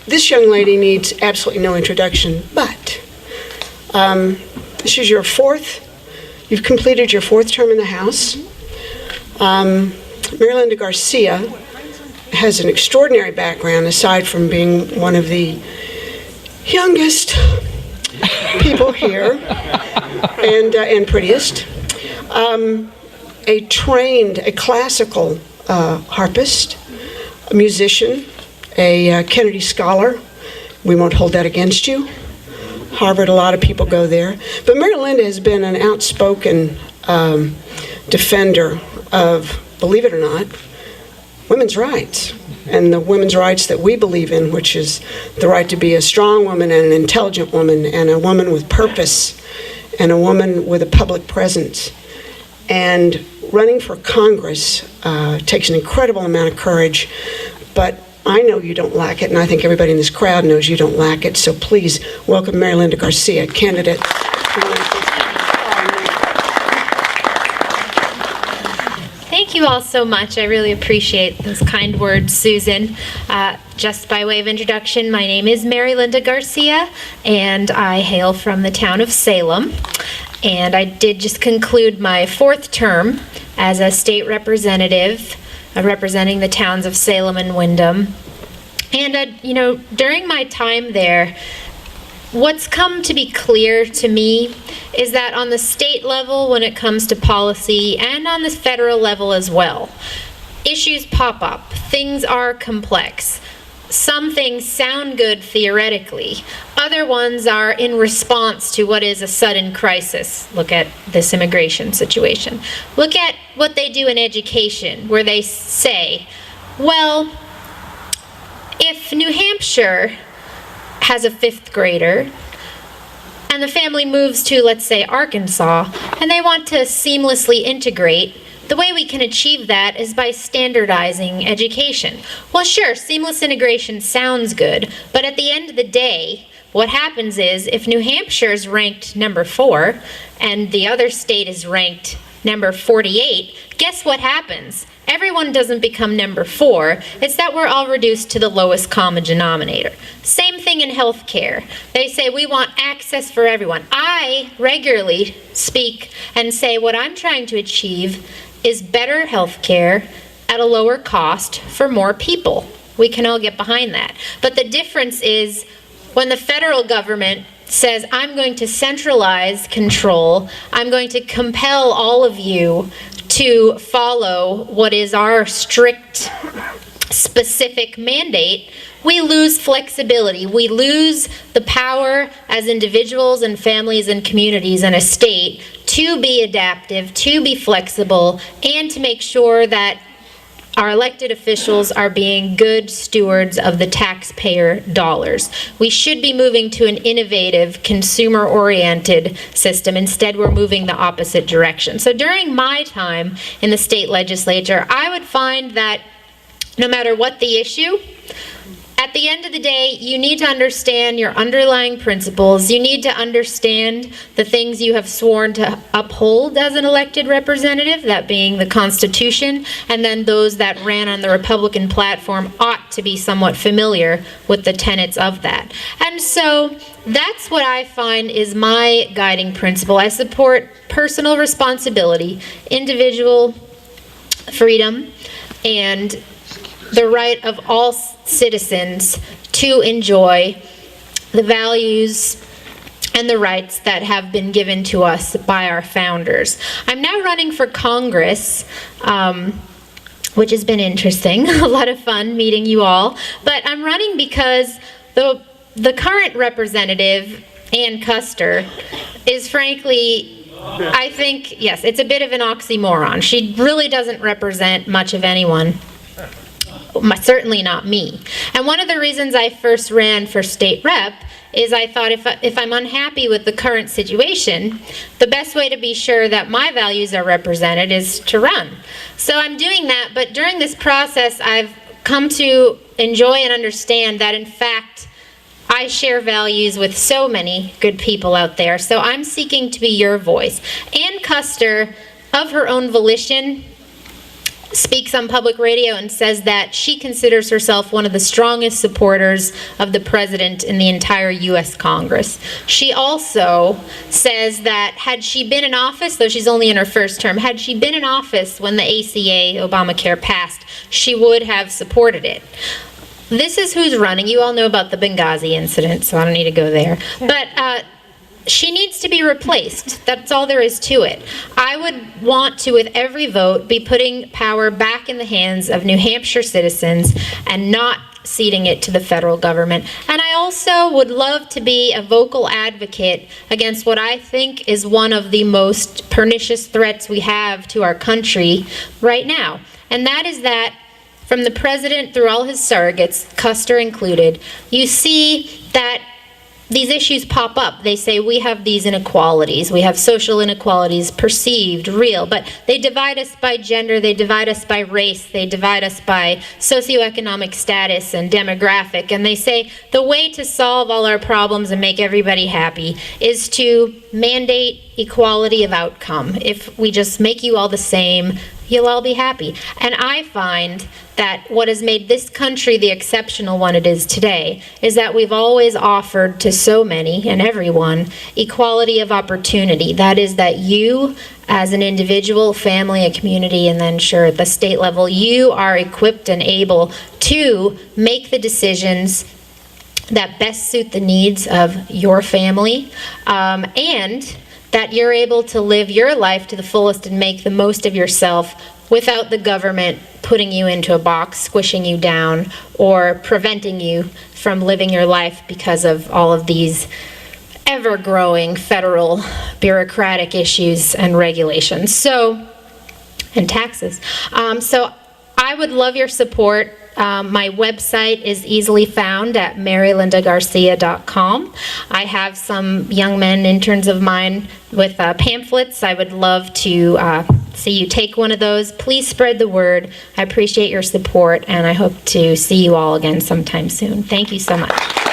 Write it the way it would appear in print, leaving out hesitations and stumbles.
this young lady needs absolutely no introduction, but this is you've completed your 4th term in the House. Marilinda Garcia has an extraordinary background, aside from being one of the youngest people here and prettiest. A classical harpist, a musician, a Kennedy Scholar. We won't hold that against you. Harvard, a lot of people go there. But Marilinda has been an outspoken defender of, believe it or not, women's rights, and the women's rights that we believe in, which is the right to be a strong woman and an intelligent woman and a woman with purpose and a woman with a public presence. And running for Congress takes an incredible amount of courage, but I know you don't lack it, and I think everybody in this crowd knows you don't lack it, so please welcome Marilinda Garcia, candidate. Thank you all so much. I really appreciate those kind words, Susan. Just by way of introduction, my name is Marilinda Garcia, and I hail from the town of Salem. And I did just conclude my 4th term as a state representative, representing the towns of Salem and Windham. And, during my time there, what's come to be clear to me is that on the state level, when it comes to policy, and on the federal level as well, issues pop up. Things are complex. Some things sound good theoretically. Other ones are in response to what is a sudden crisis. Look at this immigration situation. Look at what they do in education, where they say, well, if New Hampshire has a 5th grader, and the family moves to, let's say, Arkansas, and they want to seamlessly integrate, the way we can achieve that is by standardizing education. Well, sure, seamless integration sounds good, but at the end of the day, what happens is if New Hampshire is ranked number 4 and the other state is ranked number 48, guess what happens? Everyone doesn't become number 4. It's that we're all reduced to the lowest common denominator. Same thing in healthcare. They say we want access for everyone. I regularly speak and say what I'm trying to achieve is better healthcare at a lower cost for more people. We can all get behind that. But the difference is when the federal government says, I'm going to centralize control, I'm going to compel all of you to follow what is our strict, specific mandate, we lose flexibility. We lose the power as individuals and families and communities and a state to be adaptive, to be flexible, and to make sure that our elected officials are being good stewards of the taxpayer dollars. We should be moving to an innovative, consumer-oriented system. Instead, we're moving the opposite direction. So during my time in the state legislature, I would find that no matter what the issue, at the end of the day, you need to understand your underlying principles. You need to understand the things you have sworn to uphold as an elected representative, that being the Constitution, and then those that ran on the Republican platform ought to be somewhat familiar with the tenets of that. And so that's what I find is my guiding principle. I support personal responsibility, individual freedom, and the right of all citizens to enjoy the values and the rights that have been given to us by our founders. I'm now running for Congress, which has been interesting, a lot of fun meeting you all, but I'm running because the current representative, Ann Custer, is frankly, I think, yes, it's a bit of an oxymoron. She really doesn't represent much of anyone. Certainly not me. And one of the reasons I first ran for state rep is I thought if I'm unhappy with the current situation, the best way to be sure that my values are represented is to run. So I'm doing that, but during this process, I've come to enjoy and understand that, in fact, I share values with so many good people out there. So I'm seeking to be your voice. Ann Custer, of her own volition, speaks on public radio and says that she considers herself one of the strongest supporters of the president in the entire U.S. Congress. She also says that had she been in office, though she's only in her first term, had she been in office when the ACA, Obamacare, passed, she would have supported it. This is who's running. You all know about the Benghazi incident, so I don't need to go there. But she needs to be replaced. That's all there is to it. I would want to, with every vote, be putting power back in the hands of New Hampshire citizens and not ceding it to the federal government. And I also would love to be a vocal advocate against what I think is one of the most pernicious threats we have to our country right now. And that is that from the president through all his surrogates, Custer included, you see that these issues pop up. They say we have these inequalities. We have social inequalities, perceived, real, but they divide us by gender, they divide us by race, they divide us by socioeconomic status and demographic, and they say the way to solve all our problems and make everybody happy is to mandate equality of outcome. If we just make you all the same, you'll all be happy. And I find that what has made this country the exceptional one it is today is that we've always offered to so many and everyone equality of opportunity. That is that you, as an individual, family, a community, and then sure at the state level, you are equipped and able to make the decisions that best suit the needs of your family, and that you're able to live your life to the fullest and make the most of yourself without the government putting you into a box, squishing you down, or preventing you from living your life because of all of these ever-growing federal bureaucratic issues and regulations. And taxes. So I would love your support. My website is easily found at marilindagarcia.com. I have some young men, interns of mine, with pamphlets. I would love to see you take one of those. Please spread the word. I appreciate your support, and I hope to see you all again sometime soon. Thank you so much.